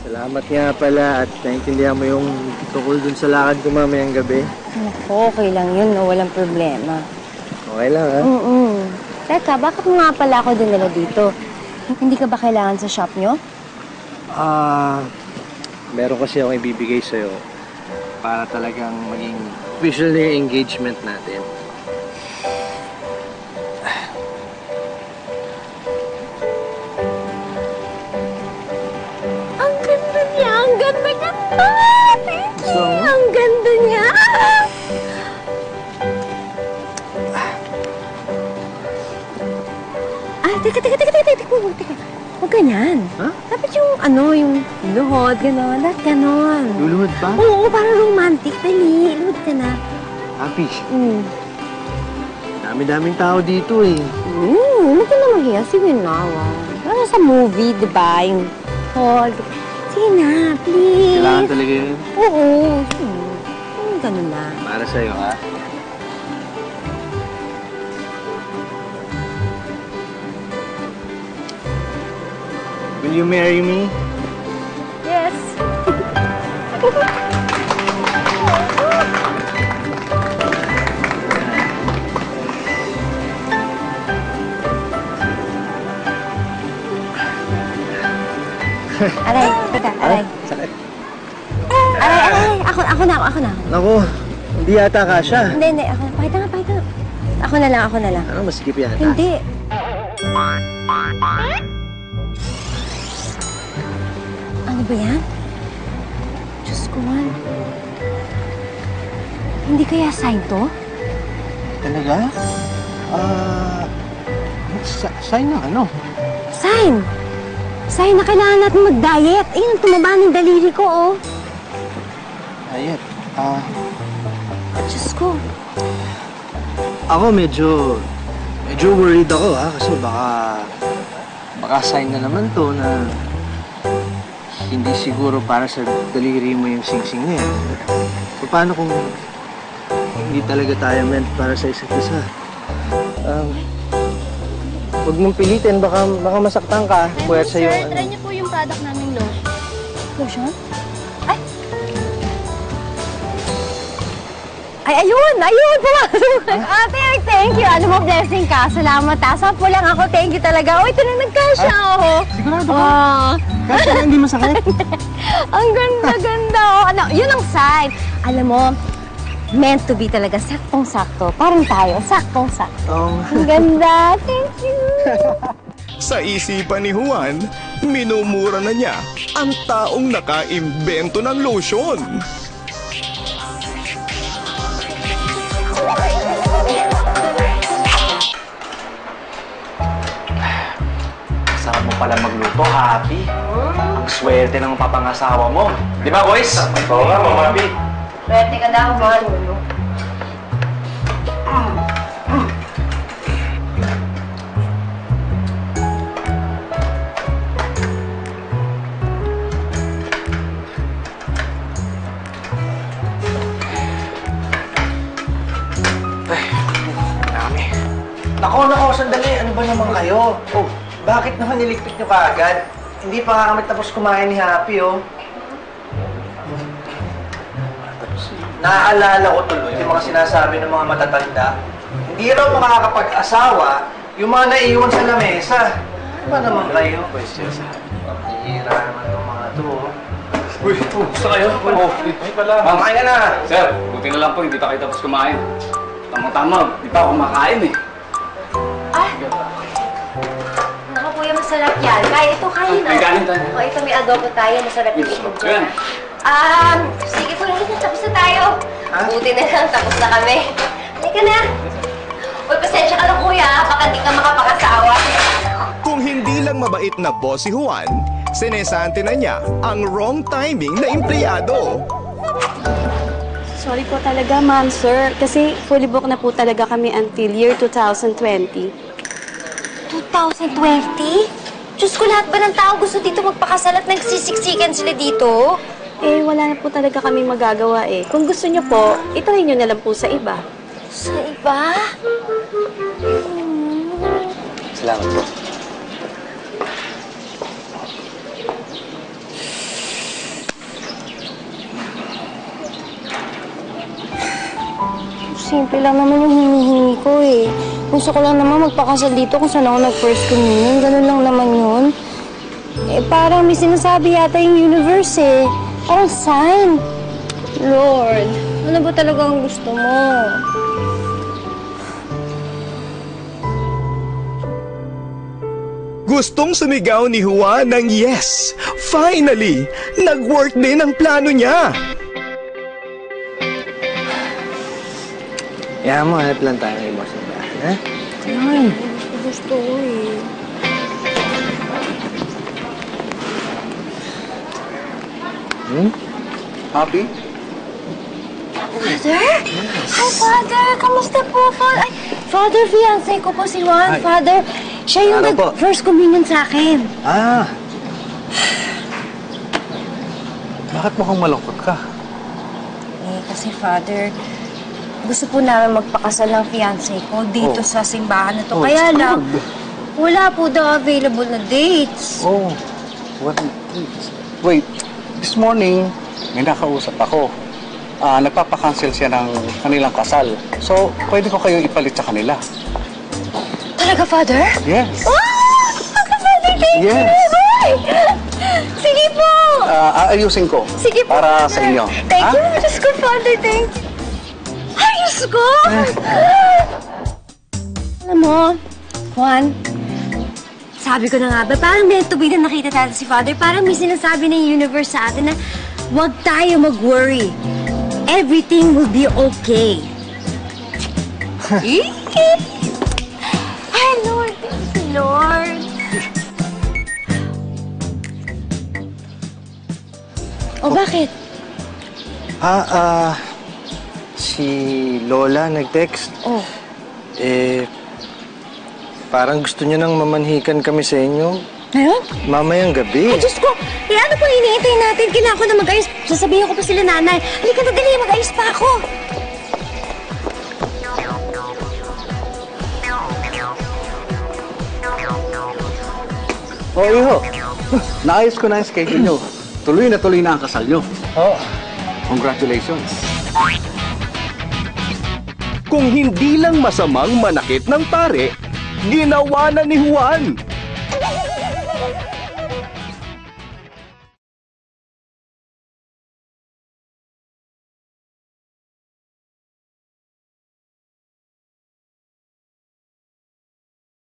Salamat nga pala at naintindihan mo yung tukol dun sa lakad ko mamayang gabi. Ako, okay lang yun, no? Walang problema. Okay lang, ha? Teka, bakit mo nga pala ako dinala dito? Hindi ka ba kailangan sa shop nyo? Meron kasi akong ibibigay sa'yo para talagang maging official na yung engagement natin. Ang ganda niya! Ang ganda! Thank you! Ang ganda niya! Ay, teka. Huwag ganyan. Ha? Dapat yung, yung luhod, gano'n. Dapat gano'n. Luluhod ba? Oo, parang romantic. Dali, luhod ka na. Happy. Dami-daming tao dito eh. Huwag ka na mahiya. Sige na, Parang sa movie, di ba? Yung hall. Sige na, please. Kailangan talaga yun? Oo. Ganun na. Para sa'yo, ha? Will you marry me? Yes. Aray, teka, aray. Sakit. Aray. Ako na. Naku, hindi yata kasha. Hindi. Pakita nga. Ako na lang. Ano, masikip yata? Hindi. Ano ba yan? Diyos ko, man. Hindi kaya sign to? Talaga? Sign na ano? Sign! Sign na kailangan natin mag-diet. Ayun, tumaba ng daliri ko, oh. Diet? Diyos ko. Ako medyo worried ako, ha? Kasi baka sign na naman to na hindi siguro para sa daliri mo yung sing-sing na yan. So, paano kung hindi talaga tayo meant para sa isa't isa? Huwag mong pilitin, baka masaktan ka. Puwet sa yung... Try niyo po yung product naming lotion. Lotion? Ay, ayun! Pumasok! Thank you! Ano mo, blessing ka. Salamat, ha. Sampo lang ako. Thank you talaga. Oh, ito na nagkasya ako. Sigurado ka? Kasi na hindi masakit? Ang ganda. Yun ang sign. Alam mo, meant to be talaga. Saktong-sakto. Parang tayo. Saktong-sakto. Ang ganda. Thank you. Sa isipan ni Juan, minumura na niya ang taong nakaimbento ng lotion. Sarap mo pala magluto, Happy. Ang swerte ng papangasawa mo. Di ba, boys? Oo nga, Mama Happy. Swerte ka daw, man. Nako, sandali. Ano ba naman kayo? Oh, bakit naman niligpit nyo kaagad? Hindi pa nga kami tapos kumain ni Happy, oh. Naaalala ko tuloy yung mga sinasabi ng mga matatanda. Hindi raw makakapag-asawa yung mga naiiwan sa lamesa. Ano ba naman kayo? Question sa Happy. Hihira naman itong mga to, oh. Uy, gusto kayo? Ay pala. Makain ka na! Sir, buti na lang po, hindi pa kayo tapos kumain. Tamang-tama, hindi pa ako kumakain eh. Naku, kuya, masarap yan. Ito, kain na. May galing tayo. Ito, may adobo tayo. Masarap yung itlog ko. Yan. Sige po, tapos na tayo. Buti na lang, tapos na kami. Halika na. Uy, pasensya ka lang, kuya. Baka di ka makapakasawa. Kung hindi lang mabait na boss si Juan, sinesante na niya ang wrong timing na empleyado. Sorry po talaga, ma'am, sir. Kasi fully book na po talaga kami until year 2020. 2020? Diyos ko, lahat ba ng tao gusto dito magpakasal at nagsisiksikan sila dito? Eh, wala na po talaga kami magagawa eh. Kung gusto niyo po, itry niyo na lang po sa iba. Sa iba? Salamat po. simple lang naman yung hinihingi ko eh. Gusto ko lang naman magpakasal dito kung saan ako nag-first communion. Ganun lang naman yun. Eh, parang may sinasabi yata yung universe eh. Parang sign. Lord, ano ba talaga ang gusto mo? Gustong sumigaw ni Juan ng yes. Finally, nag-work din ang plano niya. Kaya mo, hanap lang tayo ng ibang simbahan, ha? Ay, gusto ko eh. Happy? Father? Hi, Father! Kamusta po, Father? Ay, Father, fiancé ko po si Juan. Hi. Father, siya yung Ano po? nag-first communion sa akin. Ah, Bakit mukhang malungkot ka? Eh, kasi Father, gusto po namin magpakasal ng fiancé ko dito sa simbahan na to. Kaya lang, wala po daw available na dates. Oh, what? Wait, this morning, may nakausap ako. Nagpapakancel siya ng kanilang kasal. So, pwede ko kayo ipalit sa kanila. Talaga, Father? Yes. Oh! Father, thank Yes. you! Ay! Sige po! Aayusin ko. Sige po, Para Father. sa inyo. Thank Ha? you, Diyos ko, Father. Thank you. Ay, Diyos ko! Alam mo, Juan, sabi ko na nga ba, parang meant to be na nakita tayo si Father. Parang may sinasabi ng universe sa atin na huwag tayo mag-worry. Everything will be okay. Ay, Lord. Thank you, Lord. O, bakit? si Lola nag-text. Oh. Eh, parang gusto niya nang mamanhikan kami sa inyo Ngayon? mamayang gabi. Ay, Diyos ko! Eh, ano pang iniintay natin? Kailangan ko na mag-ayos. Sasabihin ko pa sila nanay. Halika na, dali. Mag-ayos pa ako. Oh, iho. Naayos ko na yung schedule nyo. Tuloy na ang kasal nyo. Oh. Congratulations. Kung hindi lang masamang manakit ng pare, ginawa na ni Juan.